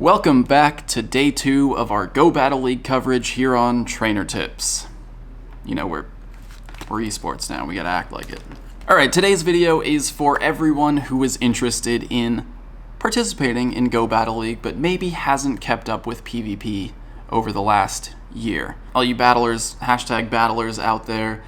Welcome back to day 2 of our Go Battle League coverage here on Trainer Tips. You know, we're esports now, we gotta act like it. Alright, today's video is for everyone who is interested in participating in Go Battle League, but maybe hasn't kept up with PvP over the last year. All you battlers, hashtag battlers out there,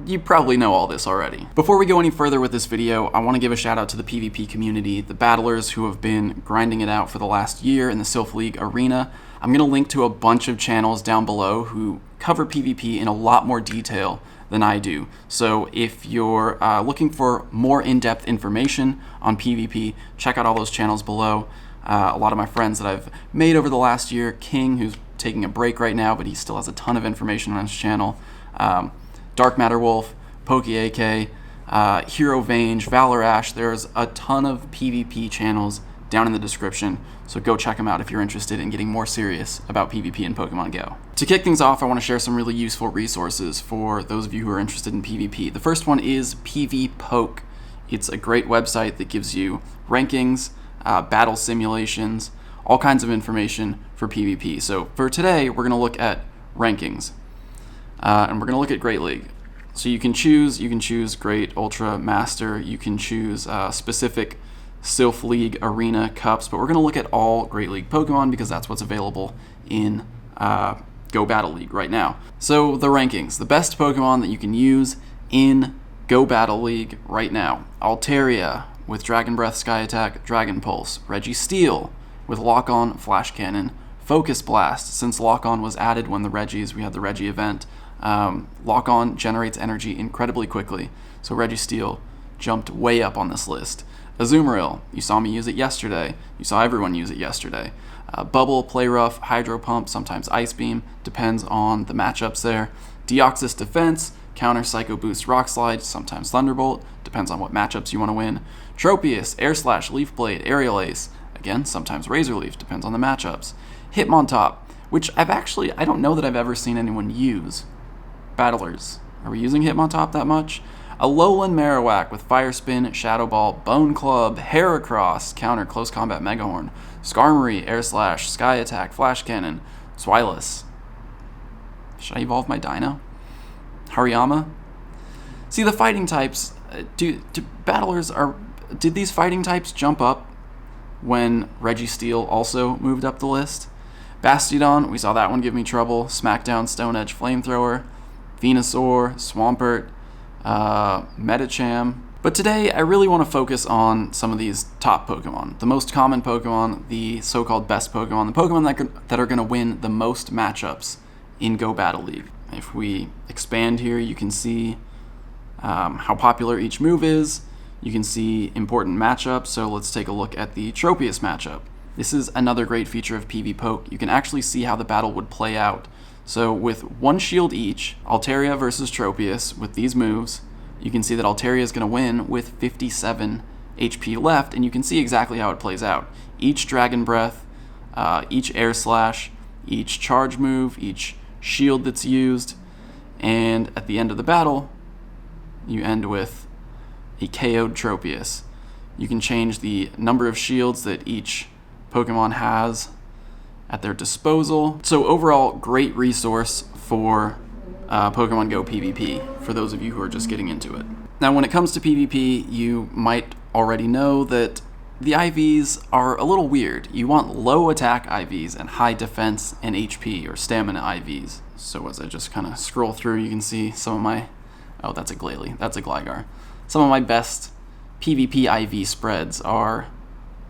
you probably know all this already. Before we go any further with this video, I want to give a shout out to the PvP community, the battlers who have been grinding it out for the last year in the Sylph League arena. I'm going to link to a bunch of channels down below who cover PvP in a lot more detail than I do. So if you're looking for more in-depth information on PvP, check out all those channels below. A lot of my friends that I've made over the last year, King, who's taking a break right now, but he still has a ton of information on his channel. Dark Matter Wolf, PokeAK, Hero Vange, Valor Ash. There's a ton of PvP channels down in the description, so go check them out if you're interested in getting more serious about PvP in Pokemon Go. To kick things off, I want to share some really useful resources for those of you who are interested in PvP. The first one is PvPoke. It's a great website that gives you rankings, battle simulations, all kinds of information for PvP. So for today, we're going to look at rankings. And we're going to look at Great League. So you can choose Great, Ultra, Master, you can choose specific Sylph League Arena Cups, but we're going to look at all Great League Pokemon because that's what's available in Go Battle League right now. So the rankings, the best Pokemon that you can use in Go Battle League right now. Altaria with Dragon Breath, Sky Attack, Dragon Pulse. Registeel with Lock-On, Flash Cannon. Focus Blast, since Lock-On was added when we had the Regi event. Lock-On generates energy incredibly quickly, so Registeel jumped way up on this list. Azumarill, you saw me use it yesterday. You saw everyone use it yesterday. Bubble, Play Rough, Hydro Pump, sometimes Ice Beam, depends on the matchups there. Deoxys Defense, Counter Psycho Boost Rock Slide, sometimes Thunderbolt, depends on what matchups you want to win. Tropius, Air Slash, Leaf Blade, Aerial Ace, again, sometimes Razor Leaf, depends on the matchups. Hitmontop, which I don't know that I've ever seen anyone use. Battlers, are we using Hitmontop that much? Alolan Marowak with Fire Spin, Shadow Ball, Bone Club, Heracross, Counter, Close Combat, Megahorn, Skarmory, Air Slash, Sky Attack, Flash Cannon, Swilus. Should I evolve my Dino? Hariyama? See, the fighting types, did these fighting types jump up when Registeel also moved up the list? Bastiodon, we saw that one give me trouble. Smackdown, Stone Edge, Flamethrower, Venusaur, Swampert, Medicham. But today, I really want to focus on some of these top Pokemon. The most common Pokemon, the so-called best Pokemon, the Pokemon that are going to win the most matchups in Go Battle League. If we expand here, you can see how popular each move is. You can see important matchups, so let's take a look at the Tropius matchup. This is another great feature of PvPoke. You can actually see how the battle would play out. So with one shield each, Altaria versus Tropius with these moves, you can see that Altaria is going to win with 57 HP left, and you can see exactly how it plays out. Each Dragon Breath, each Air Slash, each charge move, each shield that's used, and at the end of the battle, you end with a KO'd Tropius. You can change the number of shields that each Pokemon has at their disposal. So overall, great resource for Pokemon Go PvP, for those of you who are just getting into it. Now, when it comes to PvP, you might already know that the IVs are a little weird. You want low attack IVs and high defense and HP or stamina IVs. So as I just kind of scroll through, you can see some of my... Oh, that's a Glalie. That's a Gligar. Some of my best PvP IV spreads are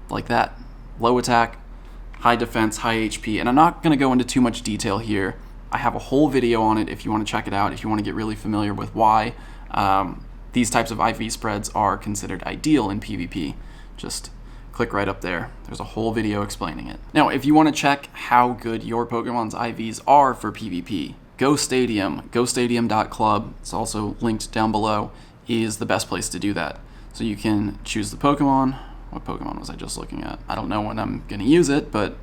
like that. Low attack, high defense, high HP, and I'm not going to go into too much detail here. I have a whole video on it if you want to check it out, if you want to get really familiar with why these types of IV spreads are considered ideal in PvP. Just click right up there. There's a whole video explaining it. Now, if you want to check how good your Pokemon's IVs are for PvP, Go Stadium, gostadium.club, it's also linked down below, is the best place to do that. So you can choose the Pokemon. What Pokemon was I just looking at? I don't know when I'm going to use it, but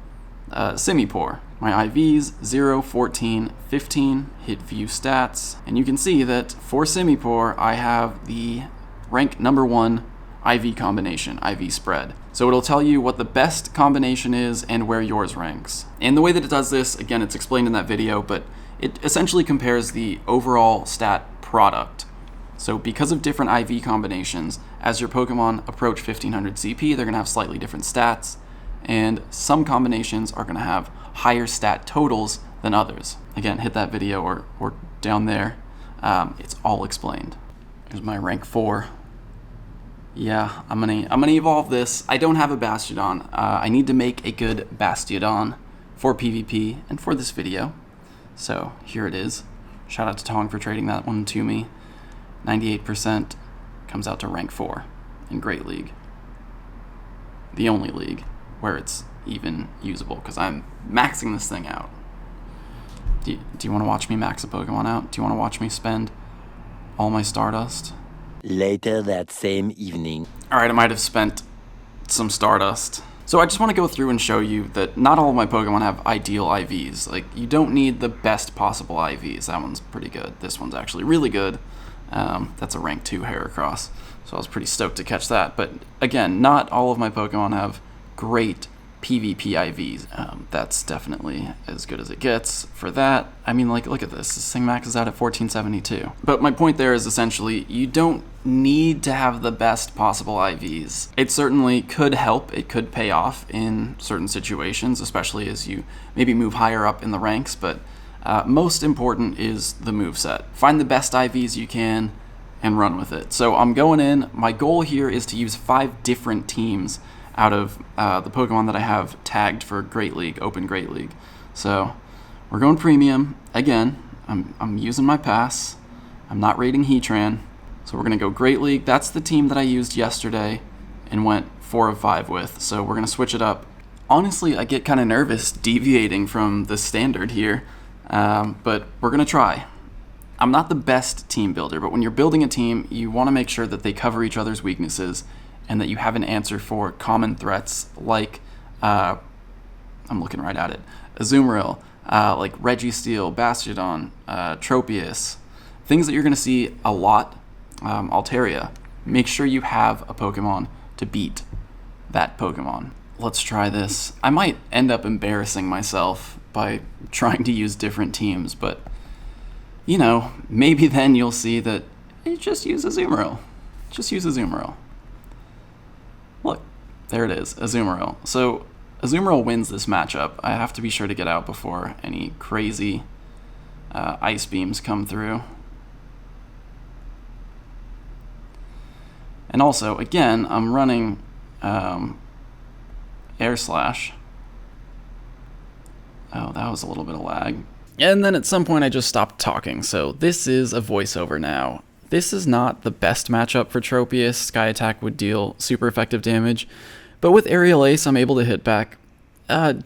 Simipour. My IVs, 0, 14, 15, hit view stats, and you can see that for Simipour, I have the rank number 1 IV combination, IV spread. So it'll tell you what the best combination is and where yours ranks. And the way that it does this, again, it's explained in that video, but it essentially compares the overall stat product. So because of different IV combinations, as your Pokemon approach 1500 CP, they're going to have slightly different stats, and some combinations are going to have higher stat totals than others. Again, hit that video or down there. It's all explained. Here's my rank 4. Yeah, I'm gonna evolve this. I don't have a Bastiodon. I need to make a good Bastiodon for PvP and for this video. So here it is. Shout out to Tong for trading that one to me. 98% comes out to rank 4 in Great League. The only league where it's even usable, because I'm maxing this thing out. Do you want to watch me max a Pokemon out? Do you want to watch me spend all my Stardust? Later that same evening. Alright, I might have spent some Stardust. So I just want to go through and show you that not all of my Pokemon have ideal IVs. Like, you don't need the best possible IVs. That one's pretty good. This one's actually really good. That's a rank 2 Heracross, so I was pretty stoked to catch that. But again, not all of my Pokemon have great PvP IVs. That's definitely as good as it gets for that. I mean, like, look at this. This thing maxes out at 1472. But my point there is essentially, you don't need to have the best possible IVs. It certainly could help. It could pay off in certain situations, especially as you maybe move higher up in the ranks, but most important is the moveset. Find the best IVs you can and run with it. So I'm going in. My goal here is to use 5 different teams out of the Pokemon that I have tagged for Great League, Open Great League. So we're going premium. Again, I'm using my pass. I'm not rating Heatran. So we're going to go Great League. That's the team that I used yesterday and went 4 of 5 with. So we're going to switch it up. Honestly, I get kind of nervous deviating from the standard here. But we're going to try. I'm not the best team builder, but when you're building a team, you want to make sure that they cover each other's weaknesses and that you have an answer for common threats like, I'm looking right at it, Azumarill, like Registeel, Bastiodon, Tropius, things that you're going to see a lot, Altaria. Make sure you have a Pokemon to beat that Pokemon. Let's try this. I might end up embarrassing myself by trying to use different teams, but, you know, maybe then you'll see that just use Azumarill. Just use Azumarill. Look, there it is, Azumarill. So Azumarill wins this matchup. I have to be sure to get out before any crazy ice beams come through. And also, again, I'm running Air Slash. Oh, that was a little bit of lag. And then at some point I just stopped talking, so this is a voiceover now. This is not the best matchup for Tropius. Sky Attack would deal super effective damage, but with Aerial Ace I'm able to hit back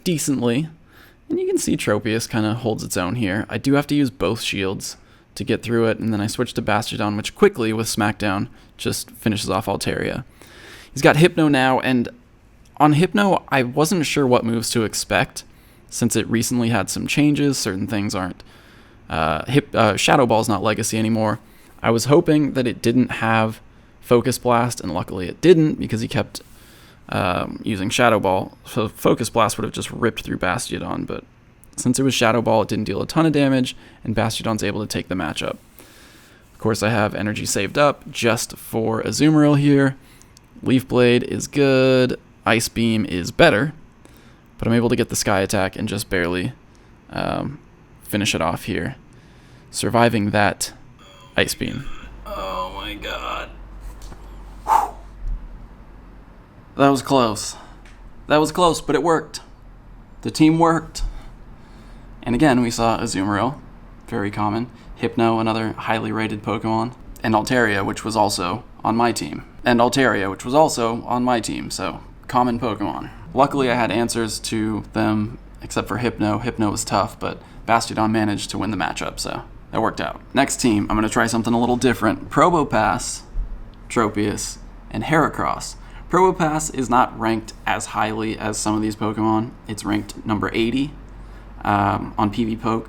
decently. And you can see Tropius kind of holds its own here. I do have to use both shields to get through it, and then I switch to Bastiodon, which quickly, with Smackdown, just finishes off Altaria. He's got Hypno now, and on Hypno, I wasn't sure what moves to expect, since it recently had some changes. Certain things aren't... Shadow Ball's not Legacy anymore. I was hoping that it didn't have Focus Blast, and luckily it didn't, because he kept using Shadow Ball. So Focus Blast would have just ripped through Bastiodon, but since it was Shadow Ball, it didn't deal a ton of damage, and Bastiodon's able to take the matchup. Of course, I have energy saved up just for Azumarill here. Leaf Blade is good. Ice Beam is better, but I'm able to get the Sky Attack and just barely finish it off here, surviving that Ice Beam. Oh my god. Whew. That was close. That was close, but it worked. The team worked. And again, we saw Azumarill, very common. Hypno, another highly rated Pokemon. And Altaria, which was also on my team. And Altaria, which was also on my team, so common Pokemon. Luckily, I had answers to them, except for Hypno. Hypno was tough, but Bastiodon managed to win the matchup, so that worked out. Next team, I'm going to try something a little different. Probopass, Tropius, and Heracross. Probopass is not ranked as highly as some of these Pokemon. It's ranked number 80 on PvPoke,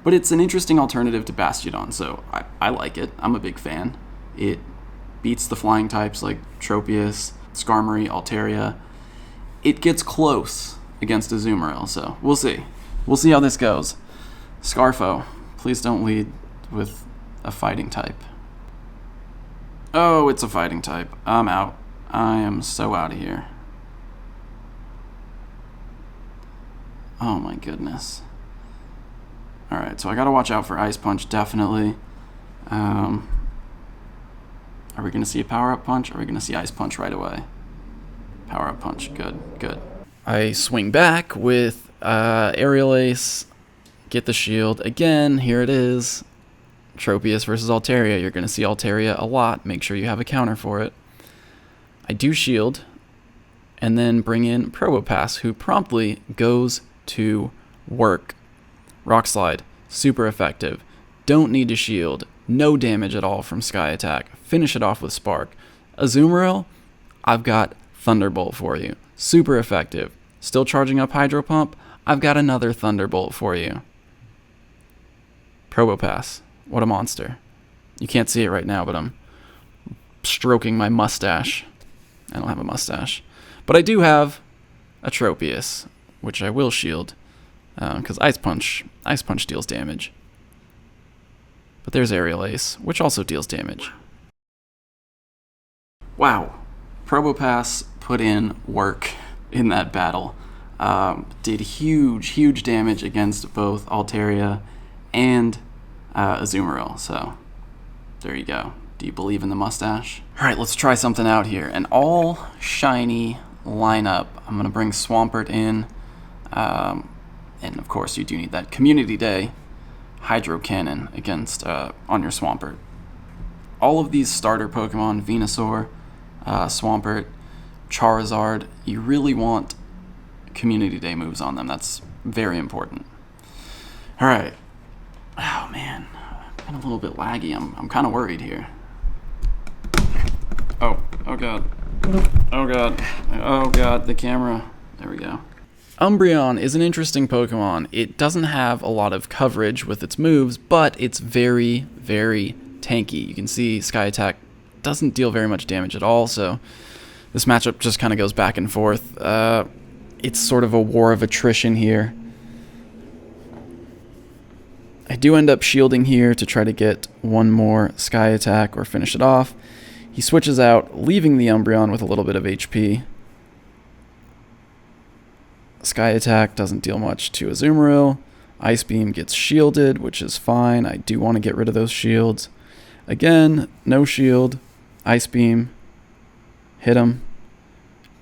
but it's an interesting alternative to Bastiodon, so I like it. I'm a big fan. It beats the flying types like Tropius, Skarmory, Altaria. It gets close against Azumarill, so we'll see. We'll see how this goes. Scarfo, please don't lead with a fighting type. Oh, it's a fighting type. I'm out. I am so out of here. Oh my goodness. Alright, so I gotta watch out for Ice Punch, definitely. Are we gonna see a Power-Up Punch, or are we gonna see Ice Punch right away? Power-Up Punch, good, good. I swing back with Aerial Ace, get the shield. Again, here it is. Tropius versus Altaria. You're gonna see Altaria a lot. Make sure you have a counter for it. I do shield, and then bring in Probopass, who promptly goes to work. Rock Slide, super effective. Don't need to shield. No damage at all from Sky Attack. Finish it off with Spark. Azumarill, I've got Thunderbolt for you. Super effective. Still charging up Hydro Pump? I've got another Thunderbolt for you. Probopass, what a monster. You can't see it right now, but I'm stroking my mustache. I don't have a mustache. But I do have a Tropius, which I will shield. Because Ice Punch deals damage. But there's Aerial Ace, which also deals damage. Wow. Probopass put in work in that battle. Did huge damage against both Altaria and Azumarill. So, there you go. Do you believe in the mustache? Alright, let's try something out here. An all shiny lineup. I'm going to bring Swampert in. And of course, you do need that Community Day Hydro Cannon against on your Swampert. All of these starter Pokemon, Venusaur, Swampert, Charizard, you really want Community Day moves on them. That's very important. All right. Oh man, I'm a little bit laggy. I'm kind of worried here. Oh god. Oh god, the camera. There we go. Umbreon is an interesting Pokemon. It doesn't have a lot of coverage with its moves, but it's very tanky. You can see Sky Attack doesn't deal very much damage at all, so this matchup just kind of goes back and forth. It's sort of a war of attrition here. I do end up shielding here to try to get one more Sky Attack or finish it off. He switches out, leaving the Umbreon with a little bit of HP. Sky Attack doesn't deal much to Azumarill. Ice Beam gets shielded, which is fine. I do want to get rid of those shields. Again, no shield. Ice Beam. Hit him.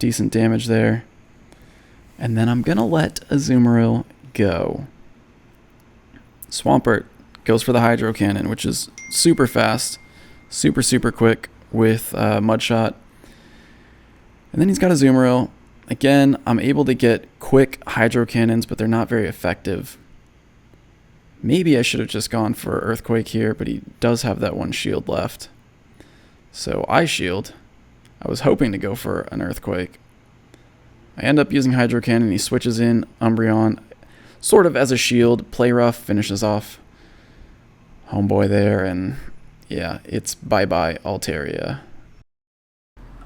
Decent damage there. And then I'm going to let Azumarill go. Swampert goes for the Hydro Cannon, which is super fast. Super quick with Mudshot. And then he's got Azumarill. Again, I'm able to get quick Hydro Cannons, but they're not very effective. Maybe I should have just gone for Earthquake here, but he does have that one shield left. So I shield. I was hoping to go for an Earthquake. I end up using Hydro Cannon. He switches in Umbreon sort of as a shield. Play Rough finishes off Homeboy there, and yeah, it's bye-bye Altaria.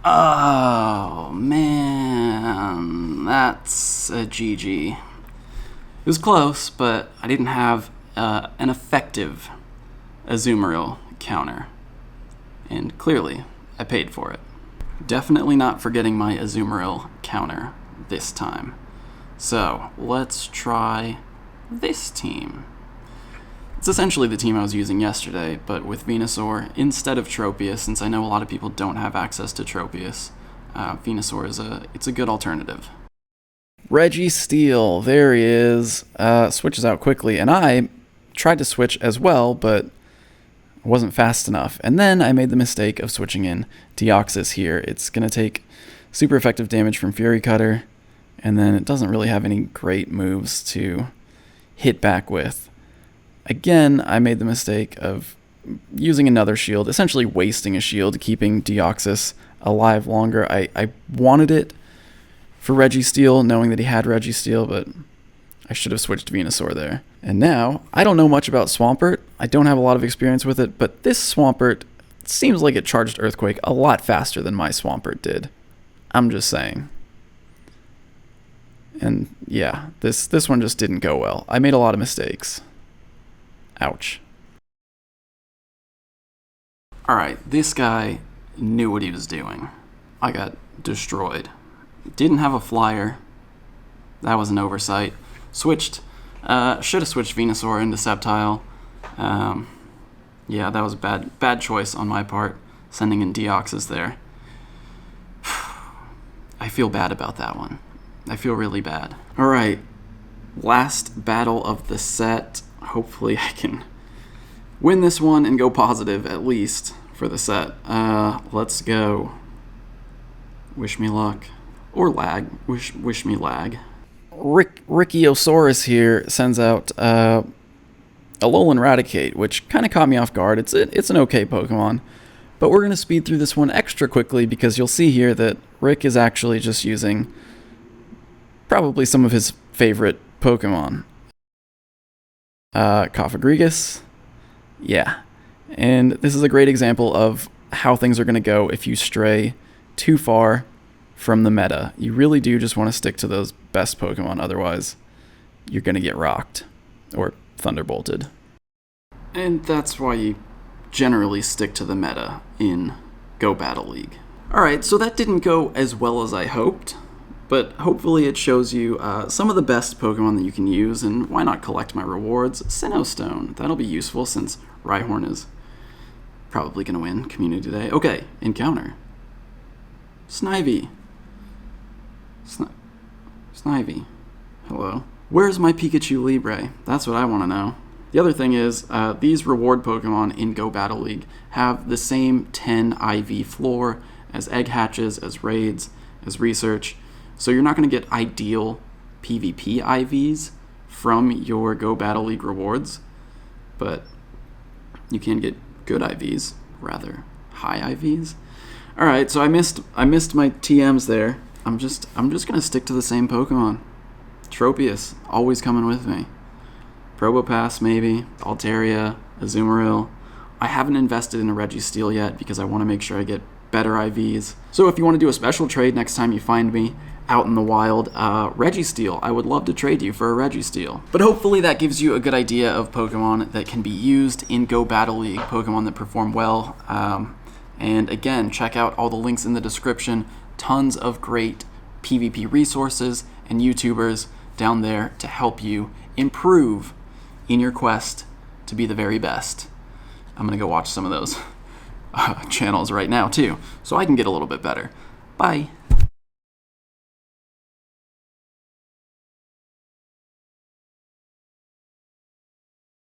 Oh, man, that's a GG. It was close, but I didn't have an effective Azumarill counter. And clearly, I paid for it. Definitely not forgetting my Azumarill counter this time. So, let's try this team. It's essentially the team I was using yesterday, but with Venusaur instead of Tropius, since I know a lot of people don't have access to Tropius. Venusaur is a good alternative. Registeel, there he is. Switches out quickly, and I tried to switch as well, but wasn't fast enough. And then I made the mistake of switching in Deoxys here. It's going to take super effective damage from Fury Cutter, and then it doesn't really have any great moves to hit back with. Again, I made the mistake of using another shield, essentially wasting a shield, keeping Deoxys alive longer. I wanted it for Registeel, knowing that he had Registeel, but I should have switched Venusaur there. And now, I don't know much about Swampert. I don't have a lot of experience with it, but this Swampert seems like it charged Earthquake a lot faster than my Swampert did. I'm just saying. And yeah, this one just didn't go well. I made a lot of mistakes. Ouch. Alright, this guy knew what he was doing. I got destroyed. Didn't have a flyer. That was an oversight. Should have switched Venusaur into Sceptile. Yeah, that was a bad choice on my part, sending in Deoxys there. I feel bad about that one. I feel really bad. Alright, last battle of the set. Hopefully I can win this one and go positive, at least, for the set. Let's go. Wish me luck. Or lag. Wish me lag. Rickeosaurus here sends out a Alolan Raticate, which kind of caught me off guard. It's an okay Pokemon. But we're going to speed through this one extra quickly because you'll see here that Rick is actually just using probably some of his favorite Pokemon. Cofagrigus. Yeah. And this is a great example of how things are going to go if you stray too far from the meta. You really do just want to stick to those best Pokemon, otherwise you're going to get rocked or thunderbolted. And that's why you generally stick to the meta in Go Battle League. Alright, so that didn't go as well as I hoped, but hopefully it shows you some of the best Pokemon that you can use, and why not collect my rewards? Sinnoh Stone. That'll be useful since Rhyhorn is probably going to win Community Day. Okay, encounter. Snivy. Snivy. Hello. Where's my Pikachu Libre? That's what I want to know. The other thing is, these reward Pokemon in Go Battle League have the same 10 IV floor as Egg Hatches, as Raids, as Research, so you're not going to get ideal PvP IVs from your Go Battle League rewards, but you can get good IVs, rather high IVs. Alright, so I missed my TMs there. I'm just going to stick to the same Pokemon. Tropius, always coming with me. Probopass, maybe. Altaria, Azumarill. I haven't invested in a Registeel yet because I want to make sure I get better IVs. So if you want to do a special trade next time you find me out in the wild, Registeel, I would love to trade you for a Registeel. But hopefully that gives you a good idea of Pokemon that can be used in Go Battle League, Pokemon that perform well. And again, check out all the links in the description. Tons of great PvP resources and YouTubers down there to help you improve in your quest to be the very best. I'm gonna go watch some of those channels right now too, so I can get a little bit better. Bye.